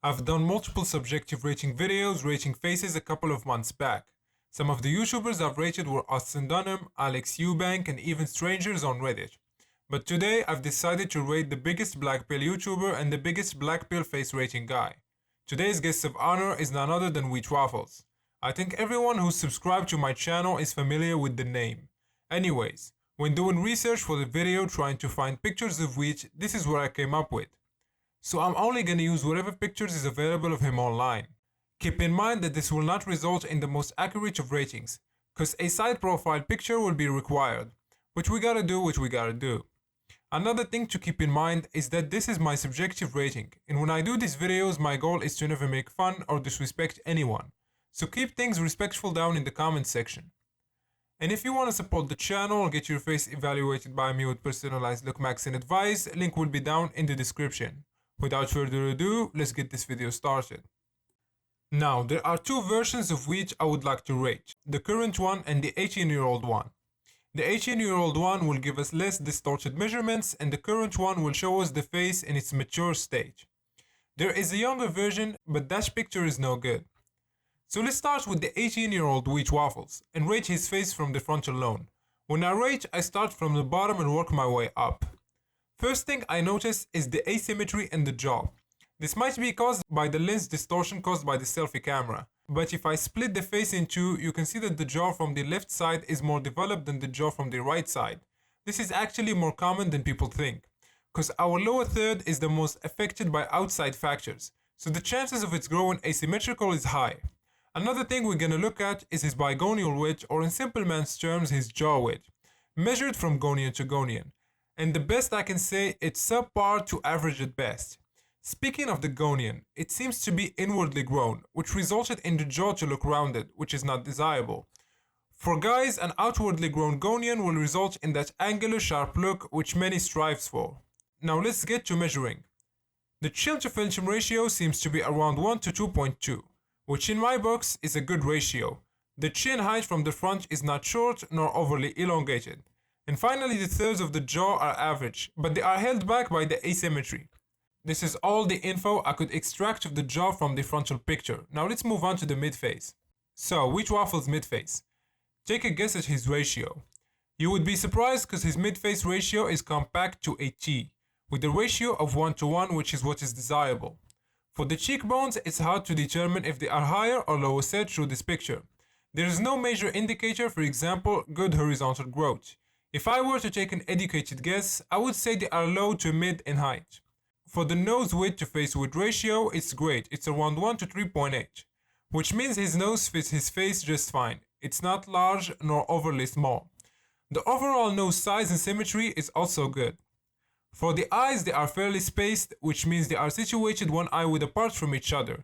I've done multiple subjective rating videos rating faces a couple of months back. Some of the YouTubers I've rated were Austin Dunham, Alex Eubank, and even strangers on Reddit. But today I've decided to rate the biggest black pill YouTuber and the biggest black pill face rating guy. Today's guest of honor is none other than Waffles. I think everyone who's subscribed to my channel is familiar with the name. Anyways, when doing research for the video trying to find pictures of Wheat, this is what I came up with. So I'm only gonna use whatever pictures is available of him online. Keep in mind that this will not result in the most accurate of ratings, cause a side profile picture will be required. But we gotta do what we gotta do. Another thing to keep in mind is that this is my subjective rating, and when I do these videos my goal is to never make fun or disrespect anyone. So keep things respectful down in the comment section. And if you want to support the channel or get your face evaluated by me with personalized look max and advice, link will be down in the description. Without further ado, let's get this video started. Now, there are two versions of which I would like to rate, the current one and the 18-year-old one. The 18-year-old one will give us less distorted measurements and the current one will show us the face in its mature stage. There is a younger version, but that picture is no good. So let's start with the 18-year-old Waffles and rate his face from the front alone. When I rate, I start from the bottom and work my way up. First thing I notice is the asymmetry in the jaw. This might be caused by the lens distortion caused by the selfie camera. But if I split the face in two, you can see that the jaw from the left side is more developed than the jaw from the right side. This is actually more common than people think, because our lower third is the most affected by outside factors, so the chances of its growing asymmetrical is high. Another thing we're gonna look at is his bigonial wedge, or in simple man's terms, his jaw wedge, measured from gonian to gonian. And the best I can say, it's subpar to average at best. Speaking of the gonian, it seems to be inwardly grown, which resulted in the jaw to look rounded, which is not desirable. For guys, an outwardly grown gonian will result in that angular sharp look which many strives for. Now let's get to measuring. The chin to Felcham ratio seems to be around 1 to 2.2, which in my books is a good ratio. The chin height from the front is not short nor overly elongated. And finally, the thirds of the jaw are average, but they are held back by the asymmetry. This is all the info I could extract of the jaw from the frontal picture. Now let's move on to the mid-face. So, which Waffles mid-face? Take a guess at his ratio. You would be surprised because his mid-face ratio is compact to a T, with a ratio of 1 to 1, which is what is desirable. For the cheekbones, it's hard to determine if they are higher or lower set through this picture. There is no major indicator, for example, good horizontal growth. If I were to take an educated guess, I would say they are low to mid in height. For the nose width to face width ratio, it's great, it's around 1 to 3.8, which means his nose fits his face just fine. It's not large nor overly small. The overall nose size and symmetry is also good. For the eyes, they are fairly spaced, which means they are situated one eyelid apart from each other.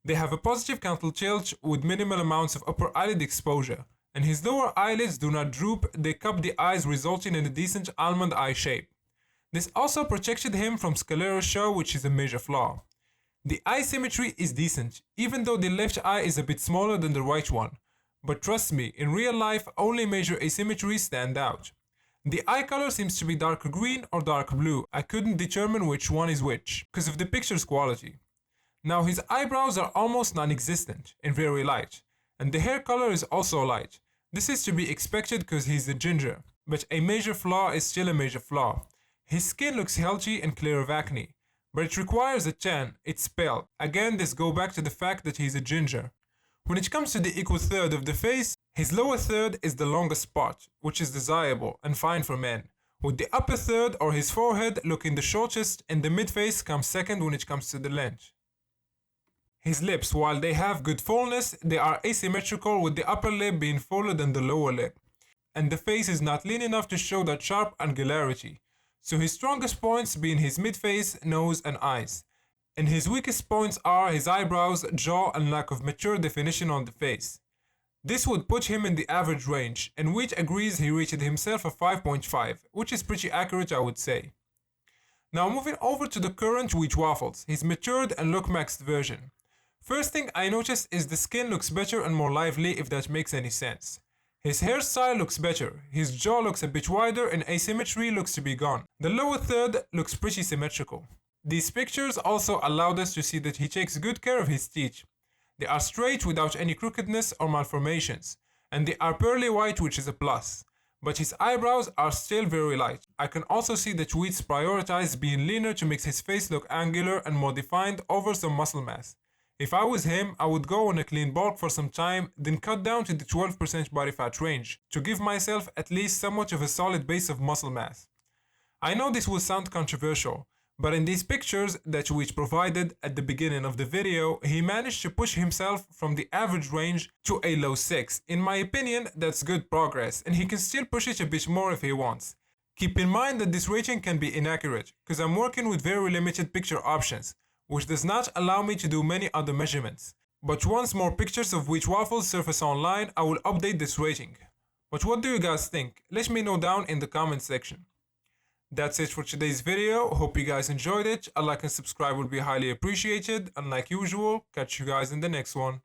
They have a positive canthal tilt with minimal amounts of upper eyelid exposure, and his lower eyelids do not droop, they cup the eyes, resulting in a decent almond eye shape. This also protected him from sclerotia, which is a major flaw. The eye symmetry is decent, even though the left eye is a bit smaller than the right one. But trust me, in real life, only major asymmetries stand out. The eye color seems to be dark green or dark blue. I couldn't determine which one is which, because of the picture's quality. Now his eyebrows are almost non-existent and very light, and the hair color is also light. This is to be expected because he's a ginger, but a major flaw is still a major flaw. His skin looks healthy and clear of acne, but it requires a tan, it's pale. Again, this goes back to the fact that he's a ginger. When it comes to the equal third of the face, his lower third is the longest part, which is desirable and fine for men, with the upper third or his forehead looking the shortest, and the mid-face comes second when it comes to the length. His lips, while they have good fullness, they are asymmetrical, with the upper lip being fuller than the lower lip, and the face is not lean enough to show that sharp angularity. So his strongest points being his mid-face, nose and eyes. And his weakest points are his eyebrows, jaw and lack of mature definition on the face. This would put him in the average range, and Wheat agrees he rated himself a 5.5, which is pretty accurate I would say. Now moving over to the current Waffles, his matured and look maxed version. First thing I noticed is the skin looks better and more lively, if that makes any sense. His hairstyle looks better, his jaw looks a bit wider and asymmetry looks to be gone. The lower third looks pretty symmetrical. These pictures also allowed us to see that he takes good care of his teeth. They are straight without any crookedness or malformations, and they are pearly white, which is a plus. But his eyebrows are still very light. I can also see that Weeds prioritized being leaner to make his face look angular and more defined over some muscle mass. If I was him, I would go on a clean bulk for some time, then cut down to the 12% body fat range, to give myself at least somewhat of a solid base of muscle mass. I know this will sound controversial, but in these pictures that Twitch provided at the beginning of the video, he managed to push himself from the average range to a low 6. In my opinion, that's good progress, and he can still push it a bit more if he wants. Keep in mind that this rating can be inaccurate, because I'm working with very limited picture options, which does not allow me to do many other measurements. But once more pictures of which waffles surface online, I will update this rating. But what do you guys think? Let me know down in the comment section. That's it for today's video. Hope you guys enjoyed it. A like and subscribe would be highly appreciated. And like usual, catch you guys in the next one.